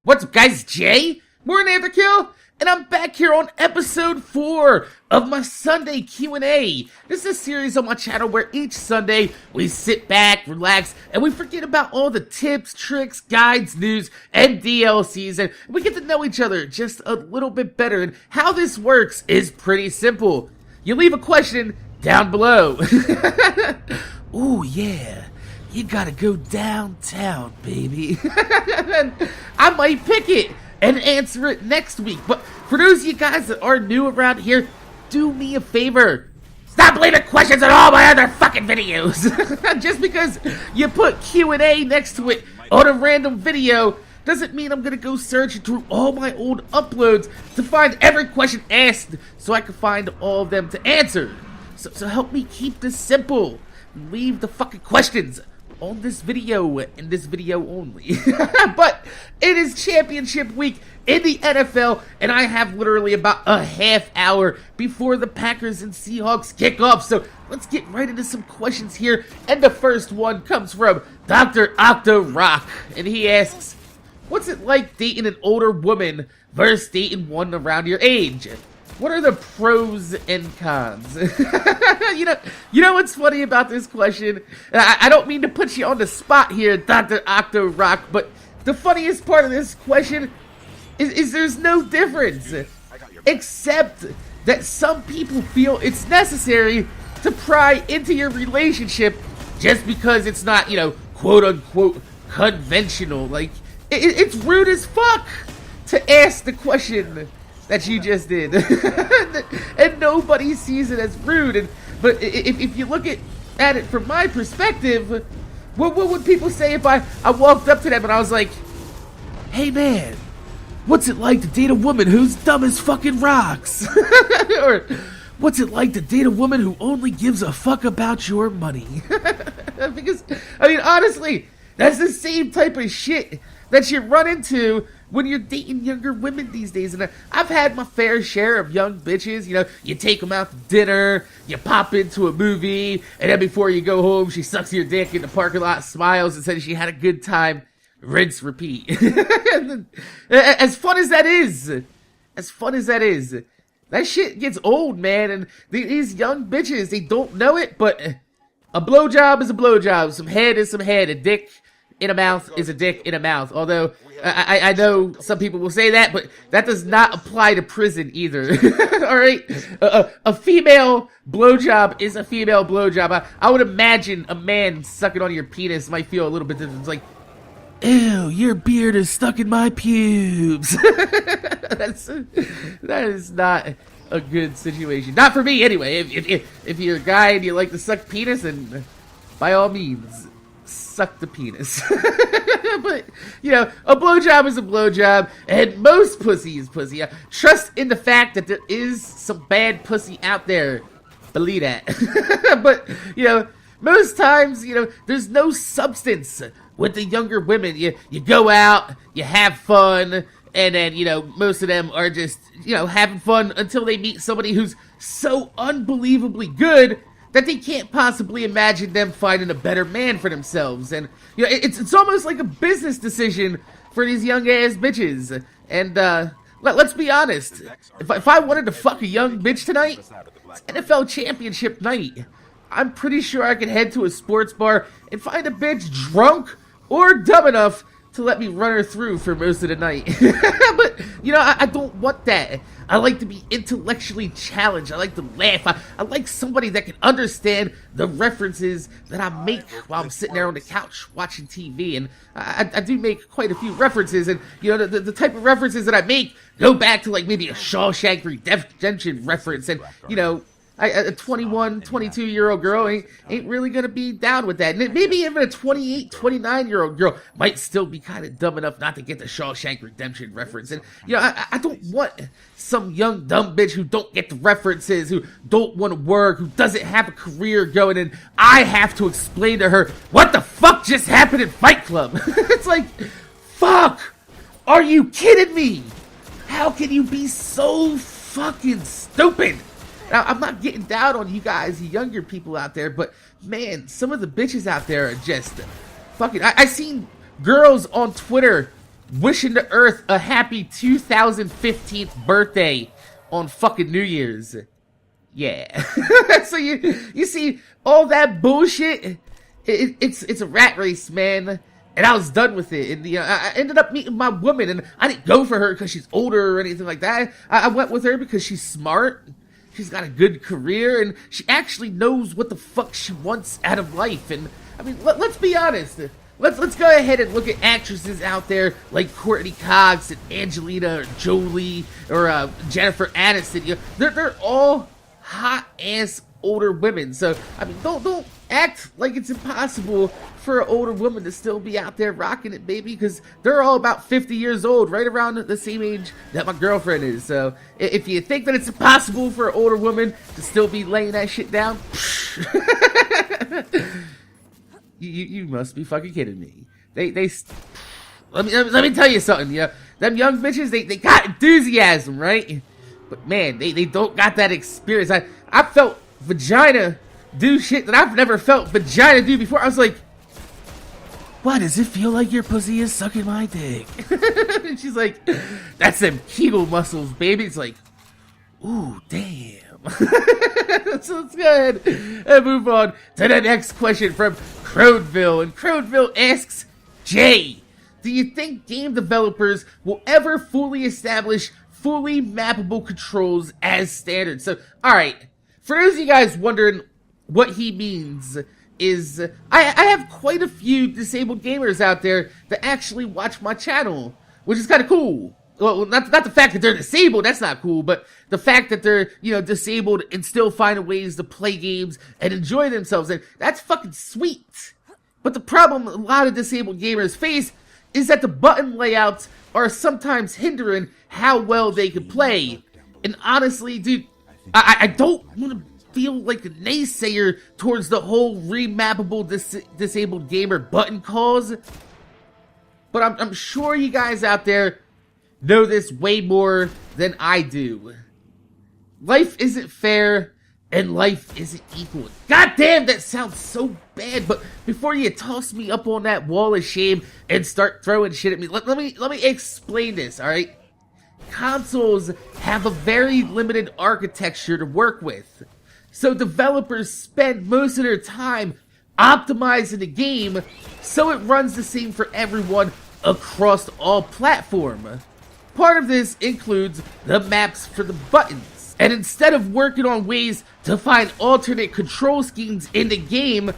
What's up, guys? Jay, MorninAfterKill, and I'm back here on episode 4 of my Sunday Q&A. This is a series on my channel where each Sunday we sit back, relax, and we forget about all the tips, tricks, guides, news, and DLCs, and we get to know each other just a little bit better. And how this works is pretty simple. You leave a question down below. Ooh, yeah. You gotta go downtown, baby. I might pick it and answer it next week. But for those of you guys that are new around here, do me a favor. Stop leaving questions on all my other fucking videos. Just because you put Q&A next to it on a random video doesn't mean I'm gonna go search through all my old uploads to find every question asked so I can find all of them to answer. So help me keep this simple. Leave the fucking questions on this video and this video only. But it is championship week in the NFL, and I have literally about a half hour before the Packers and Seahawks kick off. So let's get right into some questions here. And the first one comes from Dr. Octo Rock, and he asks, what's it like dating an older woman versus dating one around your age? What are the pros and cons? You know what's funny about this question? I don't mean to put you on the spot here, Dr. Octo Rock, but the funniest part of this question is there's no difference. Except that some people feel it's necessary to pry into your relationship just because it's not, quote unquote, conventional. Like, it's rude as fuck to ask the question that you just did. And nobody sees it as rude. But if you look at it from my perspective, what would people say if I walked up to them and I was like, hey man, what's it like to date a woman who's dumb as fucking rocks? Or what's it like to date a woman who only gives a fuck about your money? Because, honestly, that's the same type of shit that you run into when you're dating younger women these days. And I've had my fair share of young bitches. You take them out to dinner, you pop into a movie, and then before you go home, she sucks your dick in the parking lot, smiles, and says she had a good time. Rinse, repeat. As fun as that is, that shit gets old, man. And these young bitches, they don't know it, but a blowjob is a blowjob. Some head is some head. A dick in a mouth is a dick in a mouth. Although, I know some people will say that, but that does not apply to prison either. Alright? A female blowjob is a female blowjob. I would imagine a man sucking on your penis might feel a little bit different. It's like, ew, your beard is stuck in my pubes. That is not a good situation. Not for me, anyway. If you're a guy and you like to suck penis, then by all means, suck the penis. But, a blowjob is a blowjob, and most pussy is pussy. Trust in the fact that there is some bad pussy out there. Believe that. But, most times, there's no substance with the younger women. You go out, you have fun, and then, most of them are just, having fun until they meet somebody who's so unbelievably good that they can't possibly imagine them finding a better man for themselves. And, it's almost like a business decision for these young ass bitches. And, let's be honest. If I wanted to fuck a young bitch tonight, it's NFL championship night. I'm pretty sure I could head to a sports bar and find a bitch drunk or dumb enough to let me run her through for most of the night. But, I don't want that. I like to be intellectually challenged. I like to laugh. I like somebody that can understand the references that I make while I'm sitting there on the couch watching TV. And I do make quite a few references. And, the type of references that I make go back to, like, maybe a Shawshank Redemption reference. And, a 21, 22-year-old girl ain't really gonna be down with that. And maybe even a 28, 29-year-old girl might still be kind of dumb enough not to get the Shawshank Redemption reference. And, I don't want some young dumb bitch who don't get the references, who don't want to work, who doesn't have a career going, and I have to explain to her, what the fuck just happened in Fight Club? It's like, fuck! Are you kidding me? How can you be so fucking stupid? Now, I'm not getting down on you guys, you younger people out there, but man, some of the bitches out there are just fucking... I seen girls on Twitter wishing the Earth a happy 2015 birthday on fucking New Year's. Yeah. So you see all that bullshit. It's a rat race, man. And I was done with it. And I ended up meeting my woman, and I didn't go for her because she's older or anything like that. I went with her because she's smart. She's got a good career, and she actually knows what the fuck she wants out of life. And I mean, let's be honest. Let's go ahead and look at actresses out there like Courtney Cox and Angelina or Jolie or Jennifer Aniston. They're all hot ass older women. So I mean, don't act like it's impossible for an older woman to still be out there rocking it, baby, because they're all about 50 years old, right around the same age that my girlfriend is. So if you think that it's impossible for an older woman to still be laying that shit down, you must be fucking kidding me. Let me tell you something. Them young bitches, they got enthusiasm, right? But man, they don't got that experience. I felt vagina do shit that I've never felt vagina do before. I was like, why does it feel like your pussy is sucking my dick? And she's like, that's them Kegel muscles, baby. It's like, ooh, damn. So let's go ahead and move on to the next question from Croneville. And Croneville asks, Jay, do you think game developers will ever fully establish fully mappable controls as standard? So, alright, for those of you guys wondering what he means is, I have quite a few disabled gamers out there that actually watch my channel, which is kind of cool. Well, not the fact that they're disabled, that's not cool, but the fact that they're, disabled and still finding ways to play games and enjoy themselves, and that's fucking sweet. But the problem a lot of disabled gamers face is that the button layouts are sometimes hindering how well they can play. And honestly, dude, I don't want to feel like a naysayer towards the whole remappable disabled gamer button cause, but I'm sure you guys out there know this way more than I do. Life isn't fair, and life isn't equal. God damn, that sounds so bad, but before you toss me up on that wall of shame and start throwing shit at me, let me explain this, alright? Consoles have a very limited architecture to work with. So developers spend most of their time optimizing the game so it runs the same for everyone across all platforms. Part of this includes the maps for the buttons. And instead of working on ways to find alternate control schemes in the game,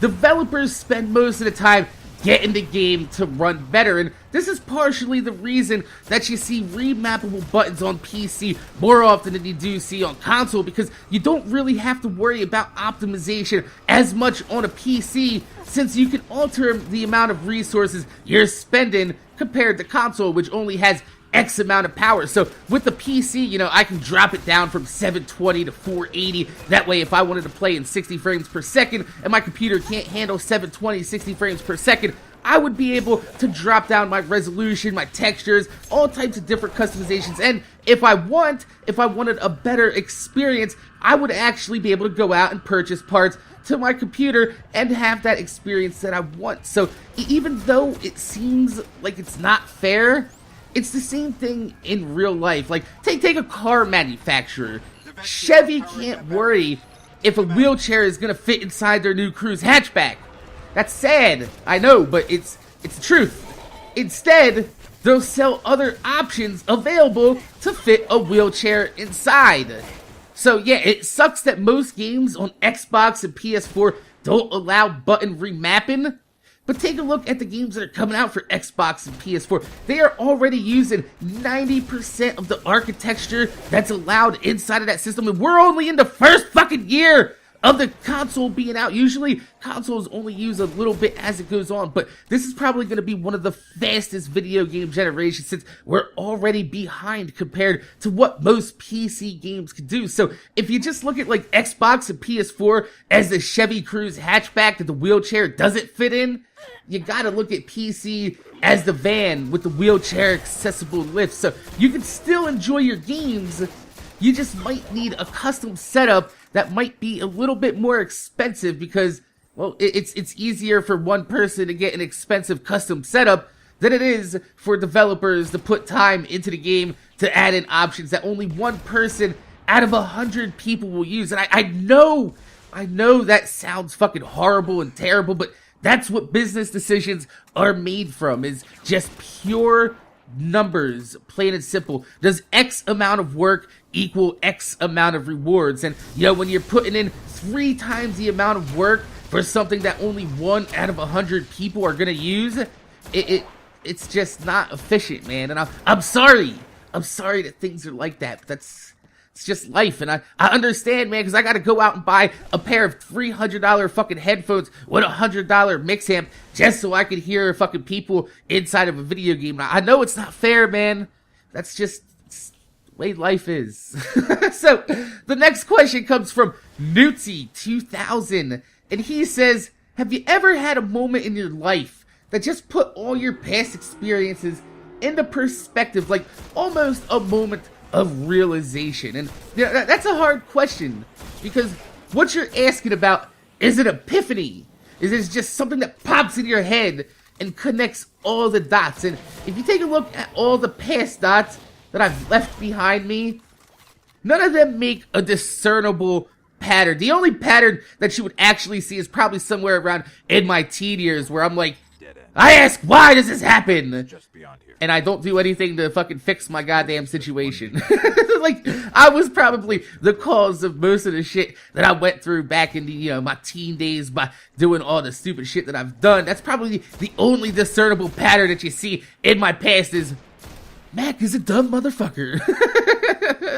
developers spend most of the time getting the game to run better. And this is partially the reason that you see remappable buttons on PC more often than you do see on console, because you don't really have to worry about optimization as much on a PC, since you can alter the amount of resources you're spending compared to console, which only has X amount of power. So with the PC, I can drop it down from 720 to 480. That way, if I wanted to play in 60 frames per second and my computer can't handle 720, 60 frames per second, I would be able to drop down my resolution, my textures, all types of different customizations. And if I wanted a better experience, I would actually be able to go out and purchase parts to my computer and have that experience that I want. So even though it seems like it's not fair, it's the same thing in real life. Like, take a car manufacturer. Chevy can't worry if a wheelchair is gonna fit inside their new Cruze hatchback. That's sad, I know, but it's the truth. Instead, they'll sell other options available to fit a wheelchair inside. So yeah, it sucks that most games on Xbox and PS4 don't allow button remapping. But take a look at the games that are coming out for Xbox and PS4. They are already using 90% of the architecture that's allowed inside of that system. And we're only in the first fucking year of the console being out. Usually, consoles only use a little bit as it goes on. But this is probably going to be one of the fastest video game generations, since we're already behind compared to what most PC games can do. So if you just look at like Xbox and PS4 as the Chevy Cruze hatchback that the wheelchair doesn't fit in, you gotta look at PC as the van with the wheelchair accessible lift. So you can still enjoy your games, you just might need a custom setup that might be a little bit more expensive, because, well, it's easier for one person to get an expensive custom setup than it is for developers to put time into the game to add in options that only one person out of 100 people will use. And I know that sounds fucking horrible and terrible, but that's what business decisions are made from, is just pure numbers, plain and simple. Does X amount of work equal X amount of rewards? And, when you're putting in 3 times the amount of work for something that only 1 out of 100 people are gonna use, it's just not efficient, man. And I'm sorry that things are like that, but it's just life. And I understand, man, because I gotta go out and buy a pair of $300 fucking headphones with a $100 mix amp just so I could hear fucking people inside of a video game. I know it's not fair, man. That's just the way life is. So, the next question comes from Newtsy2000, and he says, have you ever had a moment in your life that just put all your past experiences into perspective, like almost a moment of realization? And that's a hard question, because what you're asking about is an epiphany. Is it just something that pops in your head and connects all the dots? And if you take a look at all the past dots that I've left behind me, none of them make a discernible pattern. The only pattern that you would actually see is probably somewhere around in my teen years, where I'm like, I ask, why does this happen? Just beyond here. And I don't do anything to fucking fix my goddamn situation. Like, I was probably the cause of most of the shit that I went through back in the, my teen days by doing all the stupid shit that I've done. That's probably the only discernible pattern that you see in my past is, MAK is a dumb motherfucker.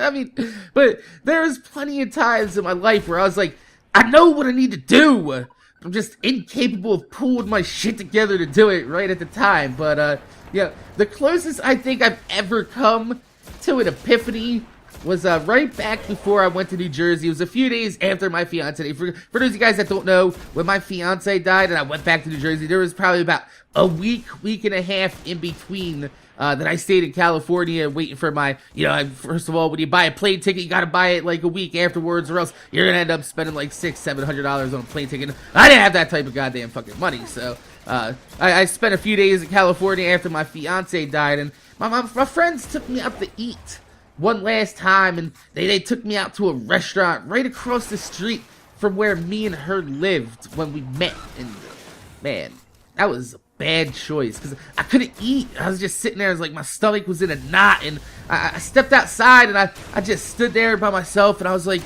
I mean, but there's plenty of times in my life where I was like, I know what I need to do. I'm just incapable of pulling my shit together to do it right at the time. But, the closest I think I've ever come to an epiphany was right back before I went to New Jersey. It was a few days after my fiance. For those of you guys that don't know, when my fiance died and I went back to New Jersey, there was probably about a week and a half in between that I stayed in California waiting for my, first of all, when you buy a plane ticket, you gotta buy it like a week afterwards, or else you're gonna end up spending like $600-700 on a plane ticket. I didn't have that type of goddamn fucking money, so I spent a few days in California after my fiance died, and my friends took me out to eat one last time, and they took me out to a restaurant right across the street from where me and her lived when we met. And man, that was a bad choice, because I couldn't eat. I was just sitting there, like my stomach was in a knot, and I stepped outside, and I just stood there by myself, and I was like,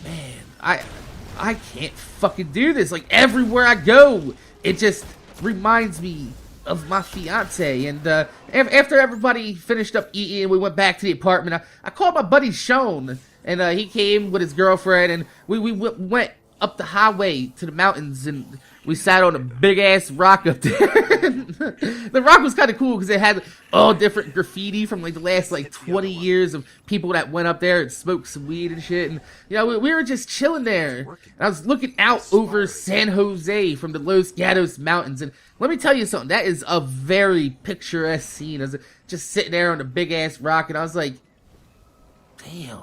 man, I can't fucking do this. Like, everywhere I go, it just reminds me of my fiance. And after everybody finished up eating, we went back to the apartment. I called my buddy Sean, and he came with his girlfriend, and we went up the highway to the mountains, and we sat on a big ass rock up there. The rock was kind of cool because it had all different graffiti from like the last like 20 years of people that went up there and smoked some weed and shit. And we were just chilling there. And I was looking out over San Jose from the Los Gatos Mountains, and let me tell you something, that is a very picturesque scene. I was just sitting there on a big ass rock, and I was like, damn.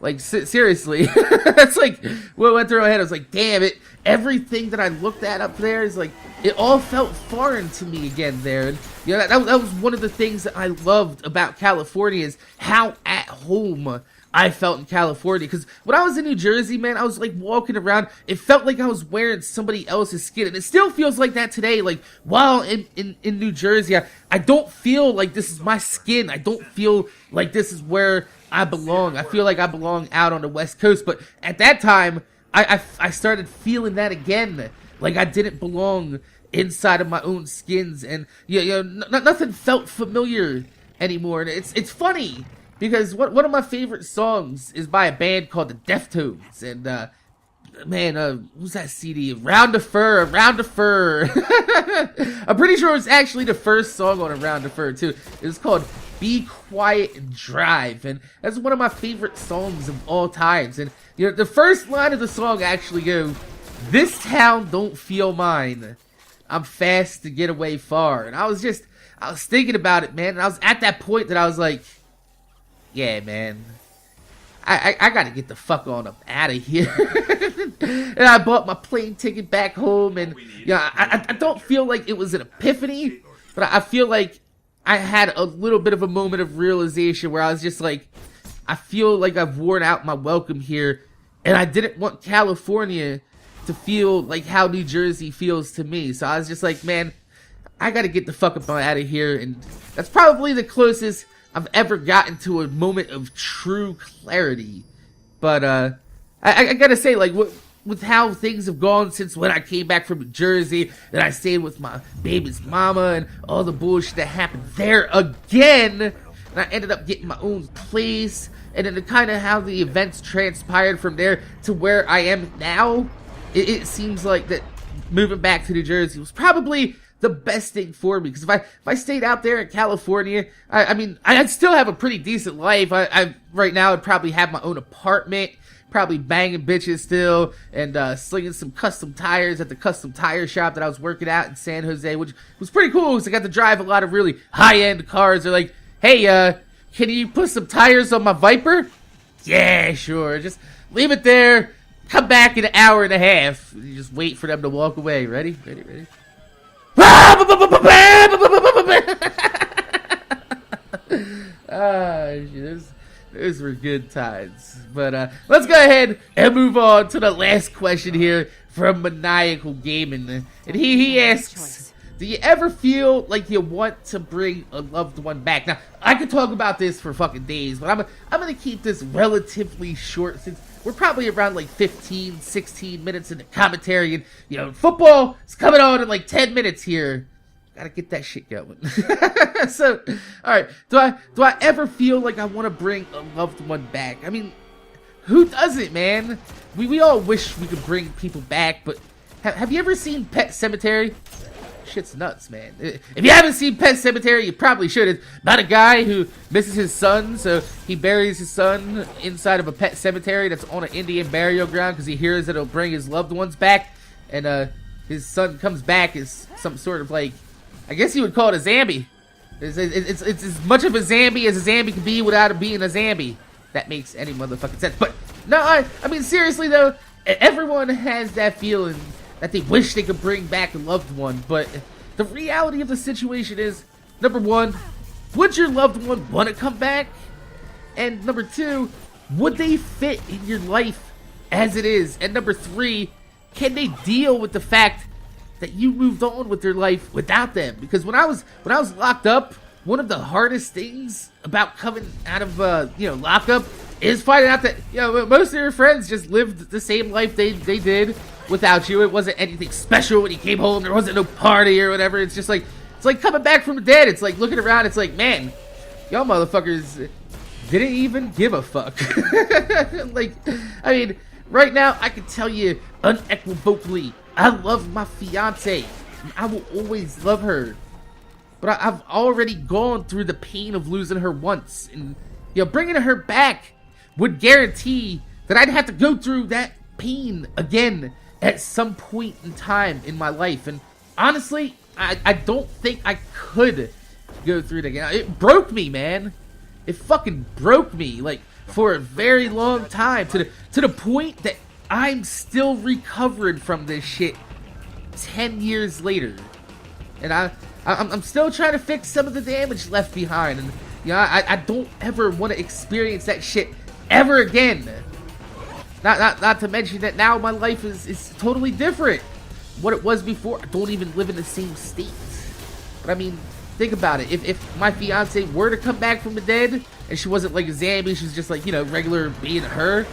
Like, seriously, that's like what went through my head. I was like, damn it, everything that I looked at up there is like, it all felt foreign to me again there. And that was one of the things that I loved about California, is how at home I felt in California. Because when I was in New Jersey, man, I was like walking around, it felt like I was wearing somebody else's skin, and it still feels like that today. Like, while in New Jersey, I don't feel like this is my skin. I don't feel like this is where I belong. I feel like I belong out on the West Coast. But at that time, I started feeling that again. Like I didn't belong inside of my own skins, and nothing felt familiar anymore. And it's funny, because one of my favorite songs is by a band called the Deftones, and man, who's that CD? Round the Fur. I'm pretty sure it was actually the first song on Around the Fur too. It was called Be Quiet and Drive, and that's one of my favorite songs of all times. And the first line of the song actually goes, "This town don't feel mine. I'm fast to get away far." And I was thinking about it, man, and I was at that point that I was like, yeah, man, I gotta get the fuck on up out of here. And I bought my plane ticket back home, and I don't feel like it was an epiphany, but I feel like I had a little bit of a moment of realization where I was just like, I feel like I've worn out my welcome here, and I didn't want California to feel like how New Jersey feels to me. So I was just like, man, I gotta get the fuck up out of here. And that's probably the closest I've ever gotten to a moment of true clarity. But I gotta say, like, with how things have gone since when I came back from New Jersey, and I stayed with my baby's mama and all the bullshit that happened there again, and I ended up getting my own place, and then kind of how the events transpired from there to where I am now, it seems like that moving back to New Jersey was probably the best thing for me. Because if I stayed out there in California, I mean, I'd still have a pretty decent life. I right now I'd probably have my own apartment, probably banging bitches still, and slinging some custom tires at the custom tire shop that I was working at in San Jose, which was pretty cool because I got to drive a lot of really high-end cars. They're like, hey, can you put some tires on my Viper? Yeah, sure. Just leave it there. Come back in an hour and a half. You just wait for them to walk away. Ready? Ready? Those were good times. But let's go ahead and move on to the last question here from Maniacal Gaming. And he asks, do you ever feel like you want to bring a loved one back? Now, I could talk about this for fucking days, but I'm going to keep this relatively short since we're probably around like 15, 16 minutes in the commentary. And, you know, football is coming on in like 10 minutes here. Gotta get that shit going. So, alright, do I ever feel like I want to bring a loved one back? I mean, who doesn't, man? We all wish we could bring people back, but have you ever seen Pet Sematary? Shit's nuts, man. If you haven't seen Pet Sematary, you probably should. It's about a guy who misses his son, so he buries his son inside of a pet cemetery that's on an Indian burial ground because he hears that it'll bring his loved ones back, and his son comes back as some sort of, like, I guess you would call it a zombie. It's as much of a zombie as a zombie can be without it being a zombie. That makes any motherfucking sense. But no, I mean, seriously though, everyone has that feeling that they wish they could bring back a loved one. But the reality of the situation is, number one, would your loved one want to come back? And number two, would they fit in your life as it is? And number three, can they deal with the fact that you moved on with their life without them? Because when I was locked up, one of the hardest things about coming out of lockup is finding out that most of your friends just lived the same life they did without you. It wasn't anything special when you came home. There wasn't no party or whatever. It's just like, it's like coming back from the dead. It's like looking around. It's like, man, y'all motherfuckers didn't even give a fuck. Like, I mean, right now I can tell you unequivocally, I love my fiance. I will always love her. But I've already gone through the pain of losing her once. And, bringing her back would guarantee that I'd have to go through that pain again at some point in time in my life. And honestly, I don't think I could go through it again. It broke me, man. It fucking broke me, like, for a very long time. To the point that I'm still recovering from this shit 10 years later. And I'm still trying to fix some of the damage left behind. And, I don't ever want to experience that shit ever again. Not to mention that now my life is totally different. What it was before, I don't even live in the same state. But I mean, think about it. If my fiance were to come back from the dead, and she wasn't like a zombie, she's just like, regular being her,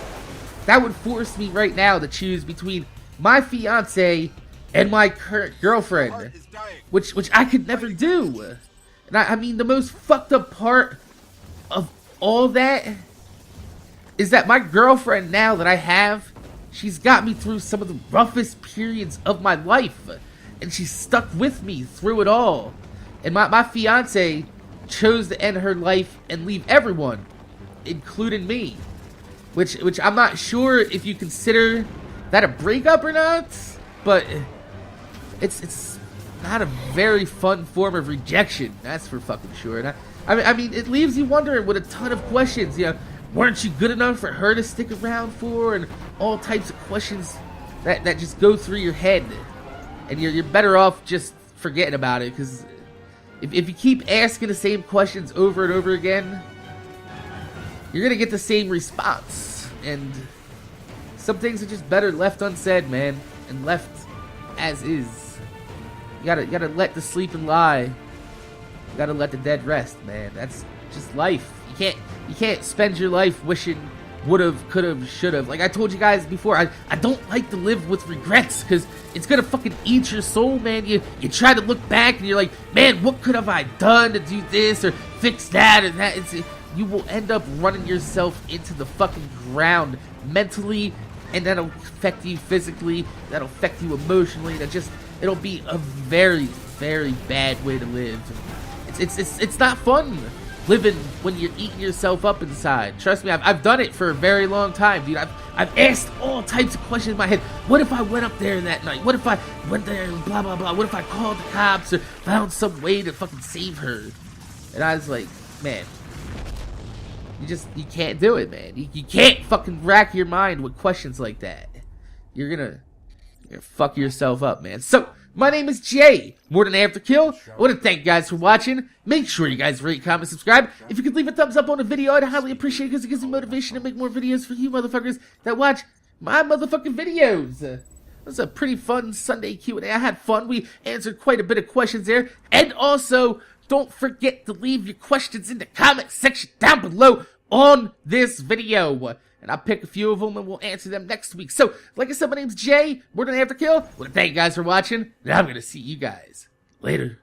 that would force me right now to choose between my fiance and my current girlfriend, which I could never do. And I mean, the most fucked up part of all that is that my girlfriend now that I have, she's got me through some of the roughest periods of my life, and she's stuck with me through it all. And my fiance chose to end her life and leave everyone, including me, which I'm not sure if you consider that a breakup or not, but it's not a very fun form of rejection, that's for fucking sure. And I mean, it leaves you wondering with a ton of questions. Weren't you good enough for her to stick around for? And all types of questions that just go through your head, and you're better off just forgetting about it, because If you keep asking the same questions over and over again, you're gonna get the same response. And some things are just better left unsaid, man, and left as is. You gotta let the sleeping lie. You gotta let the dead rest, man. That's just life. You can't spend your life wishing would've, could've, should've. Like I told you guys before, I don't like to live with regrets, because it's gonna fucking eat your soul, man. You try to look back and you're like, man, what could have I done to do this or fix that or that? You will end up running yourself into the fucking ground mentally, and that'll affect you physically, that'll affect you emotionally. It'll be a very, very bad way to live. It's not fun living when you're eating yourself up inside. Trust me, I've done it for a very long time, dude. I've asked all types of questions in my head. What if I went up there that night? What if I went there and blah blah blah? What if I called the cops or found some way to fucking save her? And I was like, man, you can't do it, man. You can't fucking rack your mind with questions like that. You're gonna fuck yourself up, man. So, my name is Jay, MorninAfterKill. I want to thank you guys for watching. Make sure you guys rate, comment, subscribe. If you could leave a thumbs up on the video, I'd highly appreciate it, because it gives me motivation to make more videos for you motherfuckers that watch my motherfucking videos. It was a pretty fun Sunday Q&A. I had fun. We answered quite a bit of questions there. And also, don't forget to leave your questions in the comment section down below on this video. And I'll pick a few of them and we'll answer them next week. So, like I said, my name's Jay, MorninAfterKill. I want to thank you guys for watching, and I'm going to see you guys later.